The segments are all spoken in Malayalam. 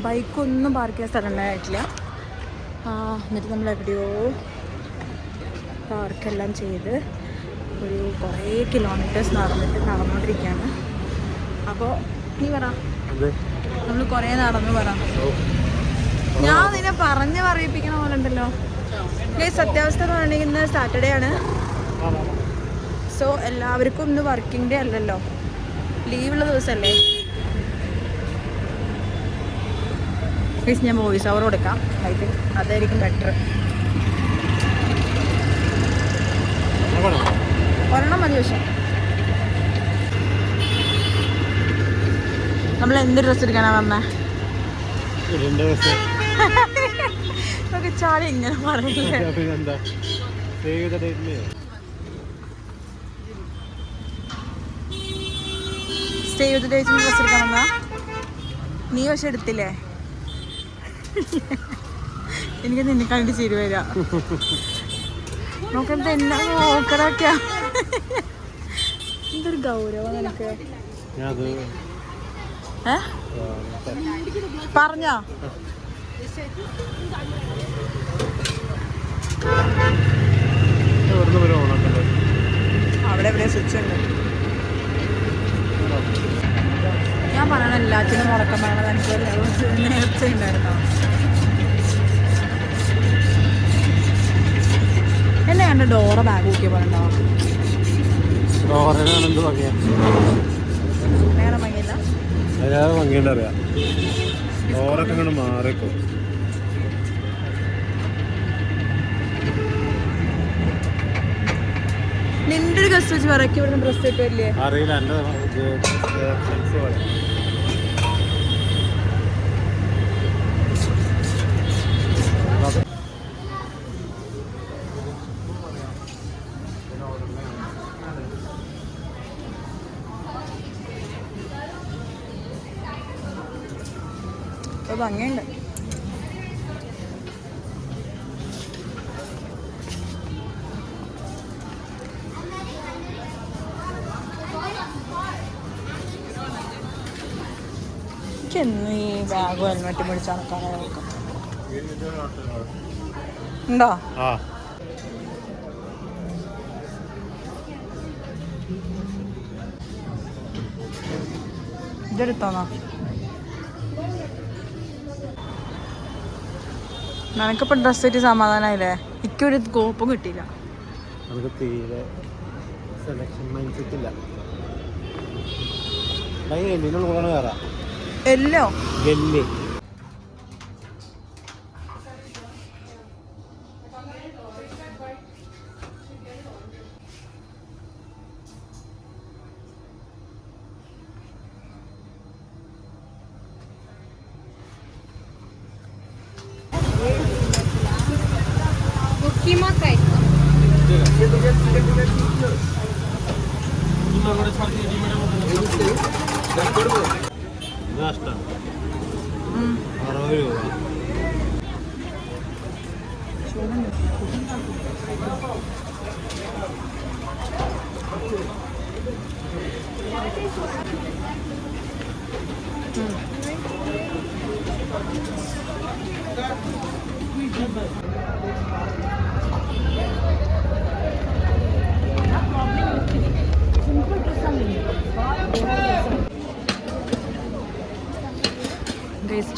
ബൈക്കൊന്നും പാർക്ക് ചെയ്യാൻ സ്ഥലം ഉണ്ടായിട്ടില്ല. എന്നിട്ട് നമ്മൾ എവിടെയോ പാർക്കെല്ലാം ചെയ്ത് ഒരു കുറേ കിലോമീറ്റേഴ്സ് നടന്നുകൊണ്ടിരിക്കുകയാണ്. അപ്പോൾ നീ പറ, നമ്മൾ കുറേ നടന്നു പറ. ഞാൻ നിന്നെ പറഞ്ഞ് പറയിപ്പിക്കണ പോലെ ഉണ്ടല്ലോ. സത്യാവസ്ഥ എന്ന് പറഞ്ഞിട്ടുണ്ടെങ്കിൽ ഇന്ന് സാറ്റർഡേ ആണ്. സോ എല്ലാവർക്കും ഇന്ന് വർക്കിംഗ് ഡേ അല്ലല്ലോ, ലീവുള്ള ദിവസമല്ലേ. പ്ലീസ് ഞാൻ വോയിസ് ഓവർ കൊടുക്കാം. ഐ തിങ്ക് അതായിരിക്കും ബെറ്റർ. ഒരെണ്ണം മതി. പക്ഷേ നമ്മൾ എന്ത് ഡ്രസ്സ് എടുക്കാനാ വന്നേ? ചാടി ഇങ്ങനെ പറയില്ലേ. സ്റ്റേ ചെയ്ത് ഡേറ്റിന് ഡ്രസ്സ് എടുക്കാൻ വന്നാ? നീ പക്ഷെ എടുത്തില്ലേ? എനിക്ക് നിന്നെ കണ്ടിട്ട് ചിരി വരാ. നോക്കണ്ട എന്നാ നോക്കറൊക്കെയാ. എന്തൊരു ഗൗരവം നിനക്ക്. പറഞ്ഞോ? അവിടെ എവിടെ സ്വിച്ച് ഉണ്ട്? ഞാൻ പറയണ എല്ലാത്തിനും മുടക്കം പറയണത് എനിക്ക് നേരത്തെ ഉണ്ടായിരുന്നോ? എന്നെ കണ്ട ഡോറ ബാഗ് നോക്കിയ പറയണ്ടോ? വേറെ ഭംഗിയില്ല. ഭംഗിയുണ്ടറിയാം. ഡോറൊക്കെ ഇങ്ങോട്ട് മാറിക്കോ. നിന്റെ ഒരു ഗസ്റ്റ് വെച്ച് പറയ്ക്ക് ഇവിടുന്ന് ഡ്രസ് കിട്ടുമല്ലേ? അറിയില്ല. ഭംഗിയുണ്ട്. എന്ന് ഈ ബാഗും ഹെൽമെറ്റും പിടിച്ച് നടക്കാനായി നോക്കാം. ഉണ്ടോ? ഇതെടുത്തോന്നോ? നിനക്കിപ്പോൾ ഡ്രസ് ആയിട്ട് സമാധാനമായില്ലേ? എനിക്കൊരു കോപ്പും കിട്ടിയില്ല. എല്ലോ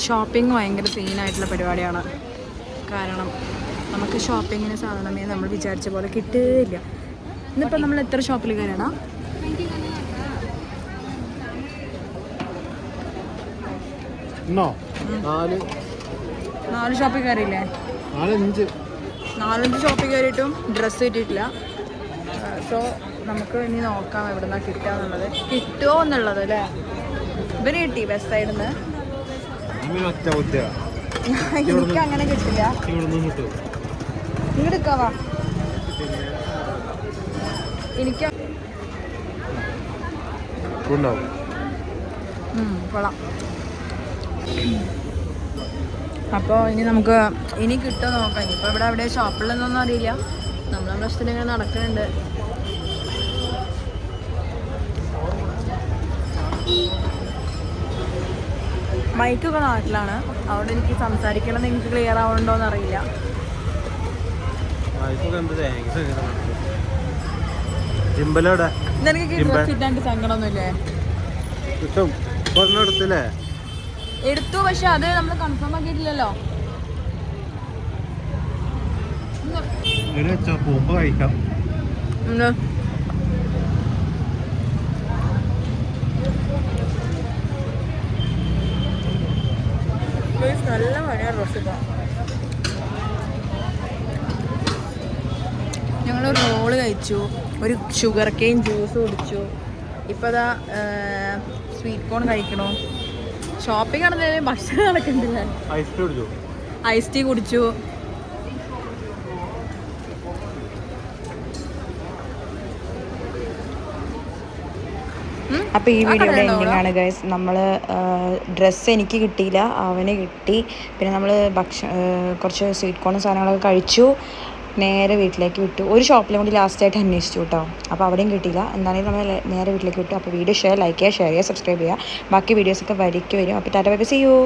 ഷോപ്പിംഗ് ഭയങ്കര സീനായിട്ടുള്ള പരിപാടിയാണ്. കാരണം നമുക്ക് ഷോപ്പിങ്ങിന് സാധനമേ നമ്മൾ വിചാരിച്ച പോലെ കിട്ടുകയില്ല. ഇന്നിപ്പോൾ നമ്മൾ എത്ര ഷോപ്പിൽ കയറണം? 4 ഷോപ്പിൽ കയറിയില്ലേ? 4-5 ഷോപ്പിൽ കയറിയിട്ടും ഡ്രസ്സ് കിട്ടിയിട്ടില്ല. സോ നമുക്ക് ഇനി നോക്കാം എവിടുന്നാ കിട്ടുക എന്നുള്ളത്. കിട്ടുമോ എന്നുള്ളത് അല്ലേ? ഇവന് കിട്ടി വെസ്റ്റ് സൈഡിൽ നിന്ന്. എനിക്ക് അങ്ങനെ കിട്ടില്ല. ഇങ്ങോട്ട് എടുക്കാവാ. എനിക്ക് കൊള്ളാം. അപ്പോൾ ഇനി നമുക്ക് ഇനി കിട്ടുമോ നോക്കാം. ഇനിയിപ്പോൾ ഇവിടെ എവിടെ ഷോപ്പിലൊന്നും അറിയില്ല. നമ്മൾ നമ്മുടെ ഇഷ്ടത്തിന് ഇങ്ങനെ നടക്കുന്നുണ്ട്. മൈക്കൊക്കെ നാട്ടിലാണ്, അവിടെ എനിക്ക് സംസാരിക്കണം എനിക്ക് ക്ലിയർ ആവണ്ടോന്ന് അറിയില്ല. നിനക്ക് ഡ്രസ് ഇട്ടാണ്ട് സങ്കടമൊന്നുമില്ലേ? എടുത്തു, പക്ഷെ അത് നമ്മൾ കൺഫേം ആക്കിയിട്ടില്ലല്ലോ. പോകുമ്പോ കഴിക്കാം. നല്ല മഴയാണ് ഡ്രസ് ഇപ്പം. ഞങ്ങൾ റോള് കഴിച്ചു, ഒരു ഷുഗർ കെയിൻ ജ്യൂസ് കുടിച്ചു. ഇപ്പോൾ അതാ സ്വീറ്റ് കോൺ കഴിക്കണോ. ഷോപ്പിംഗ് ആണെന്നേ ഭക്ഷണം നടക്കണ്ടില്ല. ഐസ് ടീ കുടിച്ചു. അപ്പോൾ ഈ വീഡിയോയുടെ എൻഡിങ് ആണ് ഗൈസ്. നമ്മൾ ഡ്രസ്സ് എനിക്ക് കിട്ടിയില്ല, അവന് കിട്ടി. പിന്നെ നമ്മൾ കുറച്ച് സ്വീറ്റ് കോണും സാധനങ്ങളൊക്കെ കഴിച്ചു, നേരെ വീട്ടിലേക്ക് വിട്ടു. ഒരു ഷോപ്പിലും കൂടി ലാസ്റ്റായിട്ട് അന്വേഷിച്ചു കേട്ടോ, അപ്പോൾ അവിടെയും കിട്ടിയില്ല. എന്താണെങ്കിലും നമ്മൾ നേരെ വീട്ടിലേക്ക് വിട്ടു. അപ്പോൾ വീഡിയോ ലൈക്ക് ചെയ്യുക, ഷെയർ ചെയ്യുക, സബ്സ്ക്രൈബ് ചെയ്യുക. ബാക്കി വീഡിയോസൊക്കെ വരിക്ക് വരും. അപ്പോൾ tata bye bye, see U.